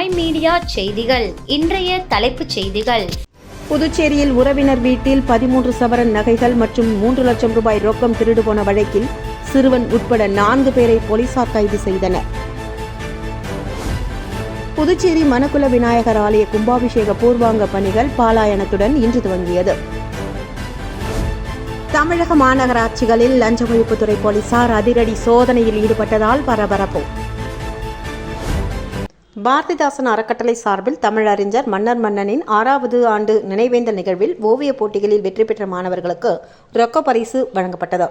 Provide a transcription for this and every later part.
மாய் media செய்திகள். இன்றைய தலைப்புச் செய்திகள். புதுச்சேரியில் உறவினர் வீட்டில் 13 சவரன் நகைகள் மற்றும் 3 லட்சம் ரூபாய் ரொக்கம் திருடு போன வழக்கில் சிறுவன் உட்பட 4 பேரை போலீசார் கைது செய்தனர். புதுச்சேரி மணக்குள விநாயகர் ஆலய கும்பாபிஷேக பூர்வாங்க பணிகள் பாலாயனத்துடன் இன்று துவங்கியது. தமிழக மாநகராட்சிகளில் லஞ்ச ஒழிப்புத்துறை போலீசார் அதிரடி சோதனையில் ஈடுபட்டதால் பரபரப்பு. பாரதிதாசன் அறக்கட்டளை சார்பில் தமிழறிஞர் மன்னர் மன்னனின் 6வது ஆண்டு நினைவேந்தல் நிகழ்வில் ஓவியப் போட்டிகளில் வெற்றி பெற்ற மாணவர்களுக்கு ரொக்க பரிசு வழங்கப்பட்டது.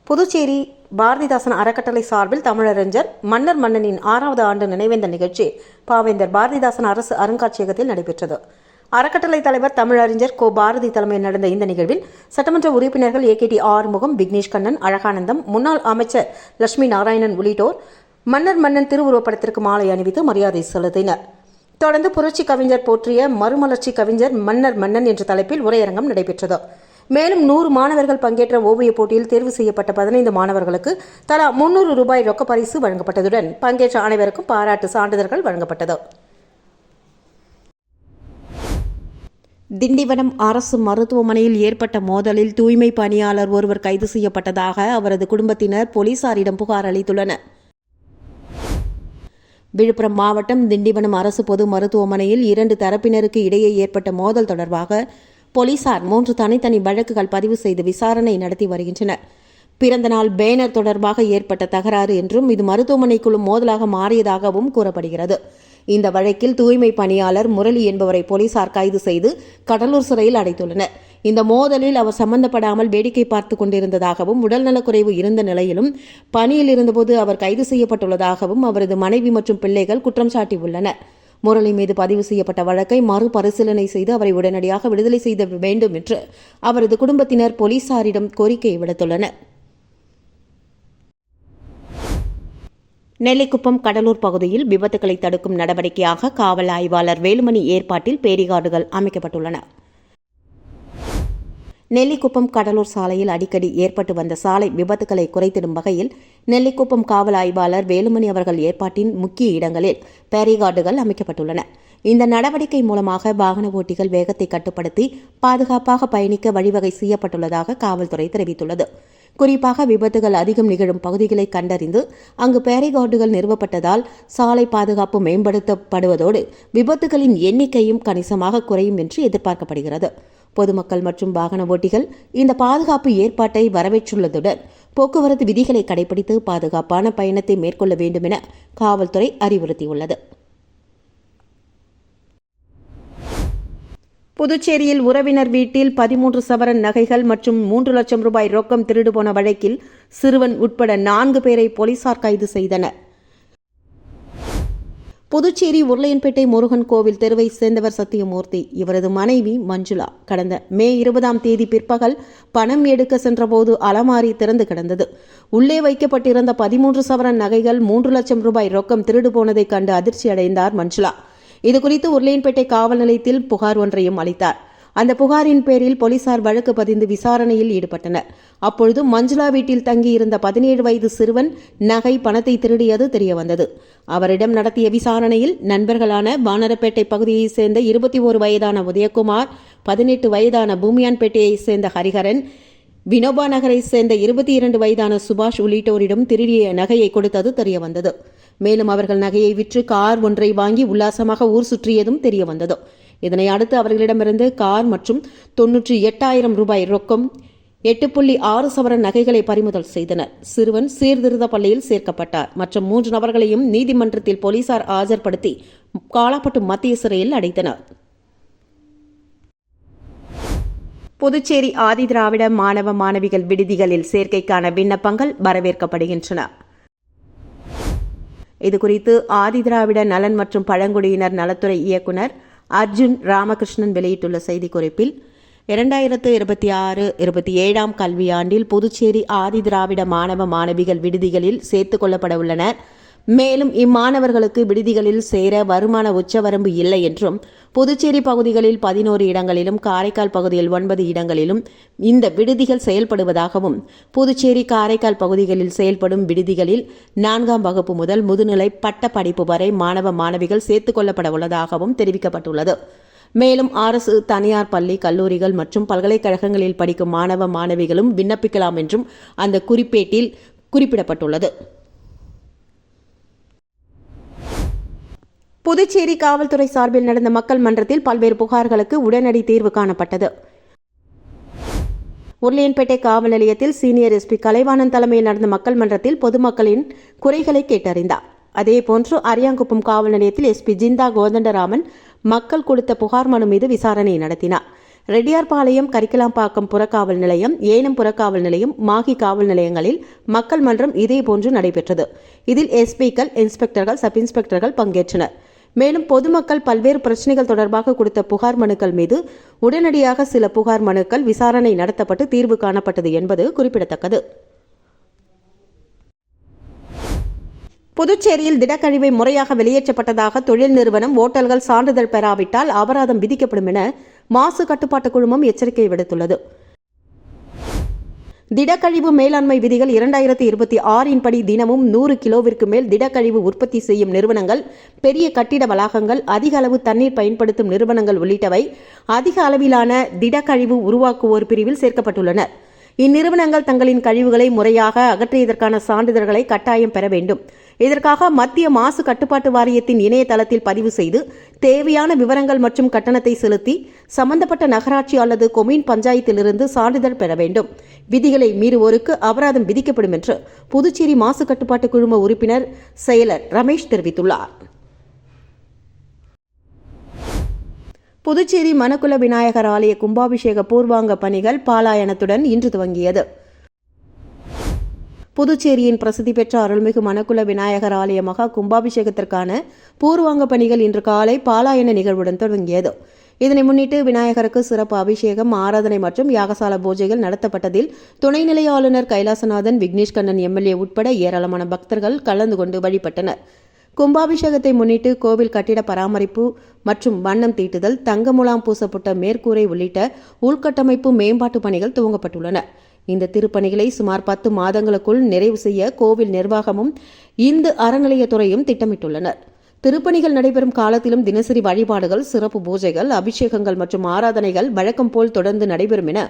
புதுச்சேரி பாரதிதாசன் அறக்கட்டளை சார்பில் தமிழறிஞர் மன்னர் மன்னனின் 6வது ஆண்டு நினைவேந்தல் நிகழ்ச்சி பாவேந்தர் பாரதிதாசன் அரசு அருங்காட்சியகத்தில் நடைபெற்றது. அறக்கட்டளை தலைவர் தமிழறிஞர் கோ பாரதி தலைமையில் நடந்த இந்த நிகழ்வில் சட்டமன்ற உறுப்பினர்கள் ஏகேடி ஆறுமுகம், விக்னேஷ் கண்ணன், அழகானந்தம், முன்னாள் அமைச்சர் லட்சுமி நாராயணன் உள்ளிட்டோர் மன்னர் மன்னன் திருவுருவப்படத்திற்கு மாலை அணிவித்து மரியாதை செலுத்தினர். தொடர்ந்து புரட்சி கவிஞர் போற்றிய மறுமலர்ச்சி கவிஞர் மன்னர் மன்னன் என்ற தலைப்பில் உரையரங்கம் நடைபெற்றது. மேலும் 100 மாணவர்கள் பங்கேற்ற ஓவியப் போட்டியில் தேர்வு செய்யப்பட்ட 15 மாணவர்களுக்கு தலா 300 ரூபாய் ரொக்க பரிசு வழங்கப்பட்டதுடன் பங்கேற்ற அனைவருக்கும் பாராட்டு சான்றிதழ்கள் வழங்கப்பட்டது. திண்டிவனம் அரசு மருத்துவமனையில் ஏற்பட்ட மோதலில் தூய்மை பணியாளர் ஒருவர் கைது செய்யப்பட்டதாக அவரது குடும்பத்தினர் போலீசாரிடம் புகார் அளித்துள்ளனர். விழுப்புரம் மாவட்டம் திண்டிவனம் அரசு பொது மருத்துவமனையில் 2 தரப்பினருக்கு இடையே ஏற்பட்ட மோதல் தொடர்பாக போலீசார் 3 தனித்தனி வழக்குகள் பதிவு செய்து விசாரணை நடத்தி வருகின்றனர். பிறந்தநாள் பேனர் தொடர்பாக ஏற்பட்ட தகராறு என்றும் இது மருத்துவமனைக்குழு மோதலாக மாறியதாகவும் கூறப்படுகிறது. இந்த வழக்கில் தூய்மை பணியாளர் முரளி என்பவரை போலீசார் கைது செய்து கடலூர் சிறையில் அடைத்துள்ளனர். இந்த மோதலில் அவர் சம்பந்தப்படாமல் வேடிக்கை பார்த்து கொண்டிருந்ததாகவும் உடல்நலக்குறைவு இருந்த நிலையிலும் பணியில் இருந்தபோது அவர் கைது செய்யப்பட்டுள்ளதாகவும் அவரது மனைவி மற்றும் பிள்ளைகள் குற்றம் சாட்டியுள்ளனர். முரளி மீது பதிவு செய்யப்பட்ட வழக்கை மறுபரிசீலனை செய்து அவரை உடனடியாக விடுதலை செய்ய வேண்டும் என்று அவரது குடும்பத்தினர் போலீசாரிடம் கோரிக்கை விடுத்துள்ளனர். நெல்லிக்குப்பம் கடலூர் பகுதியில் விபத்துகளை தடுக்கும் நடவடிக்கையாக காவல் ஆய்வாளர் வேலுமணி ஏற்பாட்டில் பேரிகார்டுகள் அமைக்கப்பட்டுள்ளன. நெல்லிக்குப்பம் கடலூர் சாலையில் அடிக்கடி ஏற்பட்டு வந்த சாலை விபத்துகளை குறைத்திடும் வகையில் நெல்லிக்குப்பம் காவல் ஆய்வாளர் வேலுமணி அவர்கள் ஏற்பாட்டின் முக்கிய இடங்களில் பேரிகார்டுகள் அமைக்கப்பட்டுள்ளன. இந்த நடவடிக்கை மூலமாக வாகன ஓட்டிகள் வேகத்தை கட்டுப்படுத்தி பாதுகாப்பாக பயணிக்க வழிவகை செய்யப்பட்டுள்ளதாக காவல்துறை தெரிவித்துள்ளது. குறிப்பாக விபத்துகள் அதிகம் நிகழும் பகுதிகளை கண்டறிந்து அங்கு பேரிகார்டுகள் நிறுவப்பட்டதால் சாலை பாதுகாப்பு மேம்படுத்தப்படுவதோடு விபத்துகளின் எண்ணிக்கையும் கணிசமாக குறையும் என்று எதிர்பார்க்கப்படுகிறது. பொதுமக்கள் மற்றும் வாகன ஓட்டிகள் இந்த பாதுகாப்பு ஏற்பாட்டை வரவேற்றுள்ளதுடன் போக்குவரத்து விதிகளை கடைபிடித்து பாதுகாப்பான பயணத்தை மேற்கொள்ள வேண்டும் என காவல்துறை அறிவுறுத்தியுள்ளது. புதுச்சேரியில் உறவினர் வீட்டில் 13 சவரன் நகைகள் மற்றும் 3 லட்சம் ரூபாய் ரொக்கம் திருடு போன வழக்கில் சிறுவன் உட்பட 4 பேரை போலீசார் கைது செய்தனர். புதுச்சேரி உருளையன்பேட்டை முருகன் கோவில் தெருவை சேர்ந்தவர் சத்தியமூர்த்தி. இவரது மனைவி மஞ்சுளா கடந்த மே 20ஆம் தேதி பிற்பகல் பணம் எடுக்க சென்றபோது அலமாரி திறந்து கிடந்தது. உள்ளே வைக்கப்பட்டிருந்த 13 சவரன் நகைகள் 3 லட்சம் ரூபாய் ரொக்கம் திருடு போனதை கண்டு அதிர்ச்சி அடைந்தார் மஞ்சுளா. இதுகுறித்து உருளையன்பேட்டை காவல் நிலையத்தில் புகார் ஒன்றையும் அளித்தார். அந்த புகாரின் பேரில் போலீசார் வழக்கு பதிந்து விசாரணையில் ஈடுபட்டனர். அப்பொழுது மஞ்சுளா வீட்டில் தங்கியிருந்த 17 வயது சிறுவன் நகை பணத்தை திருடியது தெரியவந்தது. அவரிடம் நடத்திய விசாரணையில் நண்பர்களான வானரப்பேட்டை பகுதியைச் சேர்ந்த 21 வயதான உதயகுமார், 18 வயதான பூமியான்பேட்டையைச் சேர்ந்த ஹரிஹரன், வினோபா நகரை சேர்ந்த 22 வயதான சுபாஷ் உள்ளிட்டோரிடம் திருடிய நகையை கொடுத்தது தெரியவந்தது. மேலும் அவர்கள் நகையை விற்று கார் ஒன்றை வாங்கி உல்லாசமாக ஊர் சுற்றியதும் தெரியவந்தது. இதனை அடுத்து அவர்களிடமிருந்து கார் மற்றும் 98,000 ரூபாய் ரொக்கம், 8.6 சவரன் நகைகளை பறிமுதல் செய்தனர். சிறுவன் சீர்திருத்த பள்ளியில் சேர்க்கப்பட்டார். மற்ற 3 நபர்களையும் நீதிமன்றத்தில் போலீசார் ஆஜர்படுத்தி காலாப்பட்டு மத்திய சிறையில் அடைத்தனர். புதுச்சேரி ஆதிதிராவிட மாணவ மாணவிகள் விடுதிகளில் சேர்க்கைக்கான விண்ணப்பங்கள் வரவேற்கப்படுகின்றன. இதுகுறித்து ஆதிதிராவிட நலன் மற்றும் பழங்குடியினர் நலத்துறை இயக்குநர் அர்ஜுன் ராமகிருஷ்ணன் வெளியிட்டுள்ள செய்திக்குறிப்பில் 2026-27 கல்வியாண்டில் புதுச்சேரி ஆதிதிராவிட மாணவ மாணவிகள் விடுதிகளில் சேர்த்துக் கொள்ளப்பட உள்ளனர். மேலும் இம்மாணவர்களுக்கு விடுதிகளில் சேர வருமான உச்சவரம்பு இல்லை என்றும் புதுச்சேரி பகுதிகளில் 11 இடங்களிலும் காரைக்கால் பகுதியில் 9 இடங்களிலும் இந்த விடுதிகள் செயல்படுவதாகவும் புதுச்சேரி காரைக்கால் பகுதிகளில் செயல்படும் விடுதிகளில் 4ஆம் வகுப்பு முதல் முதுநிலை பட்ட படிப்பு வரை மாணவ மாணவிகள் சேர்த்துக் கொள்ளப்பட உள்ளதாகவும் தெரிவிக்கப்பட்டுள்ளது. மேலும் அரசு, தனியார் பள்ளி, கல்லூரிகள் மற்றும் பல்கலைக்கழகங்களில் படிக்கும் மாணவ மாணவிகளும் விண்ணப்பிக்கலாம் என்றும் அந்த குறிப்பேட்டில் குறிப்பிடப்பட்டுள்ளது. புதுச்சேரி காவல்துறை சார்பில் நடந்த மக்கள் மன்றத்தில் பல்வேறு புகார்களுக்கு உடனடி தீர்வு காணப்பட்டது. உருளையன்பேட்டை காவல் நிலையத்தில் சீனியர் எஸ்பி கலைவாணன் தலைமையில் நடந்த மக்கள் மன்றத்தில் பொதுமக்களின் குறைகளை கேட்டறிந்தார். அதேபோன்று அரியாங்குப்பம் காவல் நிலையத்தில் எஸ்பி ஜிந்தா கோதண்டராமன் மக்கள் கொடுத்த புகார் மனு மீது விசாரணை நடத்தினார். ரெட்டியார்பாளையம், கரிக்கலாம்பாக்கம் புறக்காவல் நிலையம், ஏனம் புறக்காவல் நிலையம், மாகி காவல் நிலையங்களில் மக்கள் மன்றம் இதேபோன்று நடைபெற்றது. இதில் எஸ்பிக்கள், இன்ஸ்பெக்டர்கள், சப் இன்ஸ்பெக்டர்கள் பங்கேற்றனர். மேலும் பொதுமக்கள் பல்வேறு பிரச்சனைகள் தொடர்பாக கொடுத்த புகார் மனுக்கள் மீது உடனடியாக சில புகார் மனுக்கள் விசாரணை நடத்தப்பட்டு தீர்வு காணப்பட்டது என்பது குறிப்பிடத்தக்கது. புதுச்சேரியில் திடக்கழிவை முறையாக வெளியேற்றப்பட்டதாக தொழில் நிறுவனம், ஓட்டல்கள் சான்றிதழ் பெறாவிட்டால் அபராதம் விதிக்கப்படும் என மாசு கட்டுப்பாட்டு குழுமம் எச்சரிக்கை விடுத்துள்ளது. திடக்கழிவு மேலாண்மை விதிகள் 2026 படி தினமும் 100 கிலோவிற்கு மேல் திடக்கழிவு உற்பத்தி செய்யும் நிறுவனங்கள், பெரிய கட்டிட வளாகங்கள், அதிக அளவு தண்ணீர் பயன்படுத்தும் நிறுவனங்கள் உள்ளிட்டவை அதிக அளவிலான திடக்கழிவு உருவாக்குவோர் பிரிவில் சேர்க்கப்பட்டுள்ளனர். இந்நிறுவனங்கள் தங்களின் கழிவுகளை முறையாக அகற்றியதற்கான சான்றிதழ்களை கட்டாயம் பெற வேண்டும். இதற்காக மத்திய மாசு கட்டுப்பாட்டு வாரியத்தின் இணையதளத்தில் பதிவு செய்து தேவையான விவரங்கள் மற்றும் கட்டணத்தை செலுத்தி சம்பந்தப்பட்ட நகராட்சி அல்லது கொம்யூன் பஞ்சாயத்திலிருந்து சான்றிதழ் பெற வேண்டும். விதிகளை மீறுவோருக்கு அபராதம் விதிக்கப்படும் என்று புதுச்சேரி மாசு கட்டுப்பாட்டு குழும உறுப்பினர் செயலர் ரமேஷ் தெரிவித்துள்ளார். புதுச்சேரி மணக்குள விநாயகர் ஆலய கும்பாபிஷேக பூர்வாங்க பணிகள் பாலாயனத்துடன் இன்று துவங்கியது. புதுச்சேரியின் பிரசித்தி பெற்ற அருள்மிகு மணக்குள விநாயகர் ஆலய மகா கும்பாபிஷேகத்திற்கான பூர்வாங்க பணிகள் இன்று காலை பாலாயன நிகழ்வுடன் தொடங்கியது. இதனை முன்னிட்டு விநாயகருக்கு சிறப்பு அபிஷேகம், ஆராதனை மற்றும் யாகசால பூஜைகள் நடத்தப்பட்டதில் துணைநிலை ஆளுநர் கைலாசநாதன், விக்னேஷ் கண்ணன் எம்எல்ஏ உட்பட ஏராளமான பக்தர்கள் கலந்து கொண்டு வழிபட்டனர். கும்பாபிஷேகத்தை முன்னிட்டு கோவில் கட்டிட பராமரிப்பு மற்றும் வண்ணம் தீட்டுதல், தங்க முலாம் பூசப்பட்ட மேற்கூரை உள்ளிட்ட உள்கட்டமைப்பு மேம்பாட்டு பணிகள் துவங்கப்பட்டுள்ளன. இந்த திருப்பணிகளை சுமார் 10 மாதங்களுக்குள் நிறைவு செய்ய கோவில் நிர்வாகமும் இந்து அறநிலையத்துறையும் திட்டமிட்டுள்ளனர். திருப்பணிகள் நடைபெறும் காலத்திலும் தினசரி வழிபாடுகள், சிறப்பு பூஜைகள், அபிஷேகங்கள் மற்றும் ஆராதனைகள் வழக்கம் போல் தொடர்ந்து நடைபெறும் என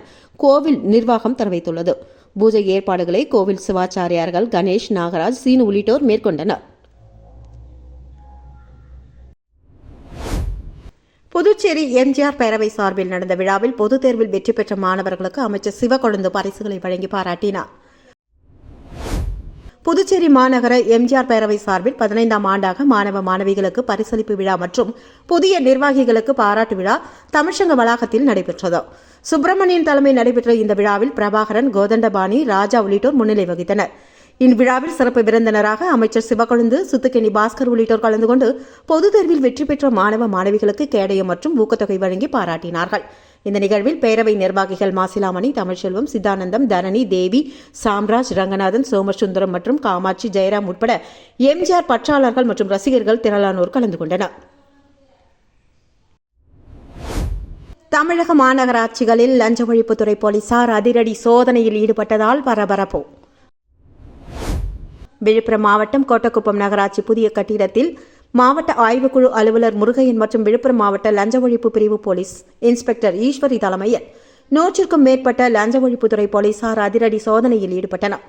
கோவில் நிர்வாகம் தெரிவித்துள்ளது. பூஜை ஏற்பாடுகளை கோவில் சிவாச்சாரியார்கள் கணேஷ், நாகராஜ், சீனு உள்ளிட்டோர் மேற்கொண்டனர். புதுச்சேரி எம்ஜிஆர் பேரவை சார்பில் நடந்த விழாவில் பொதுத் தேர்வில் வெற்றி பெற்ற மாணவர்களுக்கு அமைச்சர் சிவக்கொழுந்து பரிசுகளை வழங்கி பாராட்டினார். புதுச்சேரி மாநகர எம்ஜிஆர் பேரவை சார்பில் 15ஆம் ஆண்டாக மாணவ மாணவிகளுக்கு பரிசளிப்பு விழா மற்றும் புதிய நிர்வாகிகளுக்கு பாராட்டு விழா தமிழ்ச்சங்க வளாகத்தில் நடைபெற்றது. சுப்பிரமணியன் தலைமையில் நடைபெற்ற இந்த விழாவில் பிரபாகரன், கோதண்டபாணி, ராஜா உள்ளிட்டோர் முன்னிலை வகித்தனர். இவ்விழாவில் சிறப்பு விருந்தினராக அமைச்சர் சிவக்கொழுந்து, சுத்துக்கேணி பாஸ்கர் உள்ளிட்டோர் கலந்து கொண்டு பொதுத் தேர்வில் வெற்றி பெற்ற மாணவ மாணவிகளுக்கு கேடயம் மற்றும் ஊக்கத்தொகை வழங்கி பாராட்டினார்கள். இந்த நிகழ்வில் பேரவை நிர்வாகிகள் மாசிலாமணி, தமிழ்ச்செல்வம், சித்தானந்தம், தரணி, தேவி, சாம்ராஜ், ரங்கநாதன், சோமசுந்தரம் மற்றும் காமாட்சி, ஜெயராம் உட்பட எம்ஜிஆர் பற்றாளர்கள் மற்றும் ரசிகர்கள் திரளானோர் கலந்து கொண்டனர். தமிழக மாநகராட்சிகளில் லஞ்ச ஒழிப்புத்துறை போலீசார் அதிரடி சோதனையில் ஈடுபட்டதால் பரபரப்பு. விழுப்புரம் மாவட்டம் கோட்டக்குப்பம் நகராட்சி புதிய கட்டிடத்தில் மாவட்ட ஆய்வுக்குழு அலுவலர் முருகையன் மற்றும் விழுப்புரம் மாவட்ட லஞ்ச ஒழிப்பு பிரிவு போலீஸ் இன்ஸ்பெக்டர் ஈஸ்வரி தலைமையில் 100க்கும் மேற்பட்ட லஞ்ச ஒழிப்புத்துறை போலீசார் அதிரடி சோதனையில் ஈடுபட்டனர்.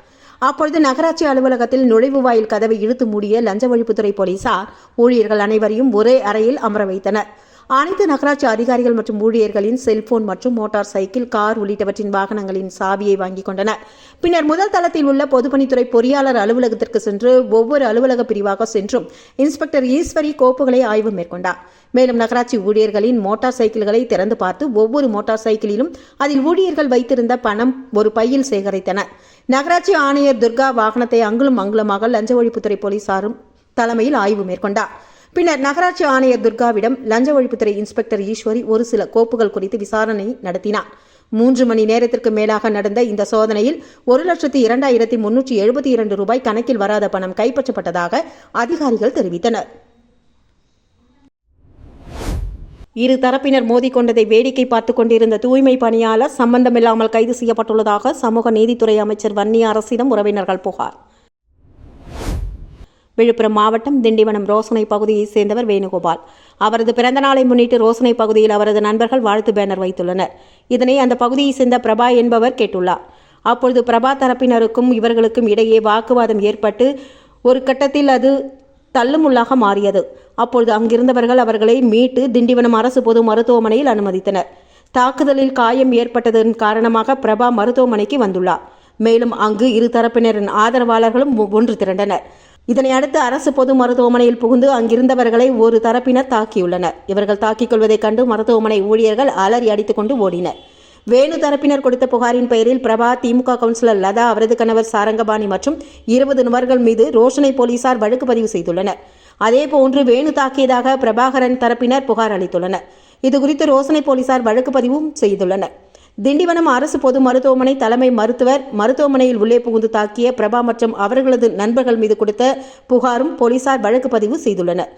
அப்பொழுது நகராட்சி அலுவலகத்தில் நுழைவு வாயில் கதவை இழுத்து மூடிய லஞ்ச ஒழிப்புத்துறை போலீசார் ஊழியர்கள் அனைவரையும் ஒரே அறையில் அமர வைத்தனர். அனைத்து நகராட்சி அதிகாரிகள் மற்றும் ஊழியர்களின் செல்போன் மற்றும் மோட்டார் சைக்கிள், கார் உள்ளிட்டவற்றின் வாகனங்களின் சாவியை வாங்கிக் கொண்டனர். பின்னர் முதல் தளத்தில் உள்ள பொதுப்பணித்துறை பொறியாளர் அலுவலகத்திற்கு சென்று ஒவ்வொரு அலுவலக பிரிவாக சென்றும் இன்ஸ்பெக்டர் ஈஸ்வரி கோப்புகளை ஆய்வு மேற்கொண்டார். மேலும் நகராட்சி ஊழியர்களின் மோட்டார் சைக்கிள்களை திறந்து பார்த்து ஒவ்வொரு மோட்டார் சைக்கிளிலும் அதில் ஊழியர்கள் வைத்திருந்த பணம் ஒரு பையில் சேகரித்தனர். நகராட்சி ஆணையர் துர்கா வாகனத்தை அங்குலம் அங்குலமாக லஞ்ச ஒழிப்புத்துறை போலீசாரும் தலைமையில் ஆய்வு மேற்கொண்டார். பின்னர் நகராட்சி ஆணையர் துர்காவிடம் லஞ்ச ஒழிப்புத்துறை இன்ஸ்பெக்டர் ஈஸ்வரி ஒரு சில கோப்புகள் குறித்து விசாரணை நடத்தினார். 3 மணி நேரத்திற்கு மேலாக நடந்த இந்த சோதனையில் 1,02,372 ரூபாய் கணக்கில் வராத பணம் கைப்பற்றப்பட்டதாக அதிகாரிகள் தெரிவித்தனர். இரு தரப்பினர் மோதிக்கொண்டதை வேடிக்கை பார்த்துக் கொண்டிருந்த தூய்மை பணியாளர் சம்பந்தமில்லாமல் கைது செய்யப்பட்டுள்ளதாக சமூக நீதித்துறை அமைச்சர் வன்னி அரசிடம் உறவினர்கள் புகார். விழுப்புரம் மாவட்டம் திண்டிவனம் ரோசனை பகுதியைச் சேர்ந்தவர் வேணுகோபால். அவரது பிறந்த நாளை முன்னிட்டு ரோசனை பகுதியில் அவரது நண்பர்கள் வாழ்த்து பேனர் வைத்துள்ளனர். இதனை அந்த பகுதியைச் சேர்ந்த பிரபா என்பவர் கேட்டுள்ளார். அப்பொழுது பிரபா தரப்பினருக்கும் இவர்களுக்கும் இடையே வாக்குவாதம் ஏற்பட்டு ஒரு கட்டத்தில் அது தள்ளுமுள்ளாக மாறியது. அப்பொழுது அங்கிருந்தவர்கள் அவர்களை மீட்டு திண்டிவனம் அரசு பொது மருத்துவமனையில் அனுமதித்தனர். தாக்குதலில் காயம் ஏற்பட்டதன் காரணமாக பிரபா மருத்துவமனைக்கு வந்துள்ளார். மேலும் அங்கு இரு தரப்பினரின் ஆதரவாளர்களும் ஒன்று திரண்டனர். இதனை அடுத்து அரசு பொது மருத்துவமனையில் புகுந்து அங்கிருந்தவர்களை ஒரு தரப்பினர் தாக்கியுள்ளனர். இவர்கள் தாக்கிக் கொள்வதைக் கண்டு மருத்துவமனை ஊழியர்கள் அலறி அடித்துக் கொண்டு ஓடினர். வேணு தரப்பினர் கொடுத்த புகாரின் பெயரில் பிரபா, திமுக கவுன்சிலர் லதா, அவரது கணவர் சாரங்கபாணி மற்றும் 20 நபர்கள் மீது ரோஷனை போலீசார் வழக்கு பதிவு செய்துள்ளனர். அதேபோன்று வேணு தாக்கியதாக பிரபாகரன் தரப்பினர் புகார் அளித்துள்ளனர். இதுகுறித்து ரோஷனை போலீசார் வழக்கு பதிவும் செய்துள்ளனர். திண்டிவனம் அரசு பொது மருத்துவமனை தலைமை மருத்துவர் மருத்துவமனையில் உள்ளே புகுந்து தாக்கிய பிரபா மற்றும் அவர்களது நண்பர்கள் மீது கொடுத்த புகாரும் போலீசார் வழக்கு பதிவு செய்துள்ளனர்.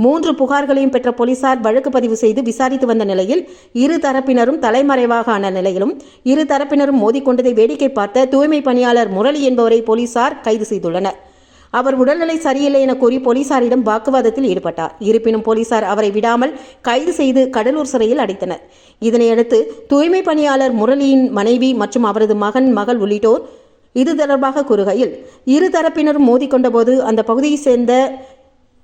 3 புகார்களையும் பெற்ற போலீசார் வழக்கு பதிவு செய்து விசாரித்து வந்த நிலையில் இரு தரப்பினரும் தலைமறைவாக ஆன நிலையிலும் இரு தரப்பினரும் மோதிக்கொண்டதை வேடிக்கை பார்த்த தூய்மை பணியாளர் முரளி என்பவரை போலீசார் கைது செய்துள்ளனர். அவர் உடல்நிலை சரியில்லை என கூறி போலீசாரிடம் வாக்குவாதத்தில் ஈடுபட்டார். இருப்பினும் போலீசார் அவரை விடாமல் கைது செய்து கடலூர் சிறையில் அடைத்தனர். இதனையடுத்து தூய்மை பணியாளர் முரளியின் மனைவி மற்றும் அவரது மகள் உள்ளிட்டோர் இது தொடர்பாக கூறுகையில், இரு தரப்பினரும் மோதிக்கொண்டபோது அந்த பகுதியைச் சேர்ந்த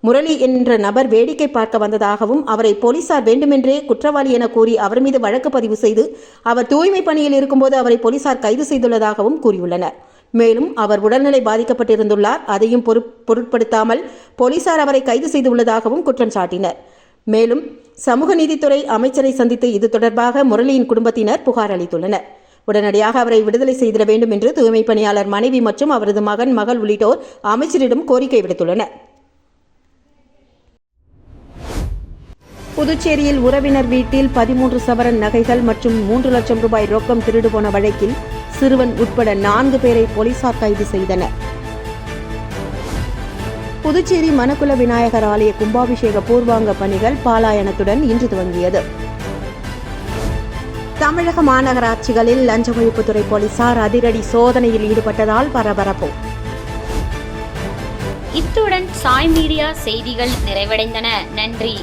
முரளி என்ற நபர் வேடிக்கை பார்க்க வந்ததாகவும் அவரை போலீசார் வேண்டுமென்றே குற்றவாளி என கூறி அவர் மீது வழக்கு பதிவு செய்து அவர் தூய்மை பணியில் இருக்கும்போது அவரை போலீசார் கைது செய்துள்ளதாகவும் கூறியுள்ளனர். மேலும் அவர் உடல்நிலை பாதிக்கப்பட்டிருந்துள்ளார். அதையும் பொருட்படுத்தாமல் போலீசார் அவரை கைது செய்துள்ளதாகவும் குற்றம் சாட்டினர். மேலும் சமூக நீதித்துறை அமைச்சரை சந்தித்து இது தொடர்பாக முரளியின் குடும்பத்தினர் புகார் அளித்துள்ளனர். உடனடியாக அவரை விடுதலை செய்திட வேண்டும் என்று தூய்மை பணியாளர் மனைவி மற்றும் அவரது மகள் உள்ளிட்டோர் அமைச்சரிடம் கோரிக்கை விடுத்துள்ளனர். புதுச்சேரியில் உறவினர் வீட்டில் 13 சவரன் நகைகள் மற்றும் 3 லட்சம் ரூபாய் ரொக்கம் திருடு போன வழக்கில் சிறுவன் உட்பட 4 பேரை போலீசார் கைது செய்தனர். புதுச்சேரி மணக்குள விநாயகர் ஆலய கும்பாபிஷேக பூர்வாங்க பணிகள் பாலாயனத்துடன் இன்று துவங்கியது. தமிழக மாநகராட்சிகளில் லஞ்ச ஒழிப்புத்துறை போலீசார் அதிரடி சோதனையில் ஈடுபட்டதால் பரபரப்பு. இத்துடன் சாய் மீடியா செய்திகள் நிறைவடைந்தன. நன்றி.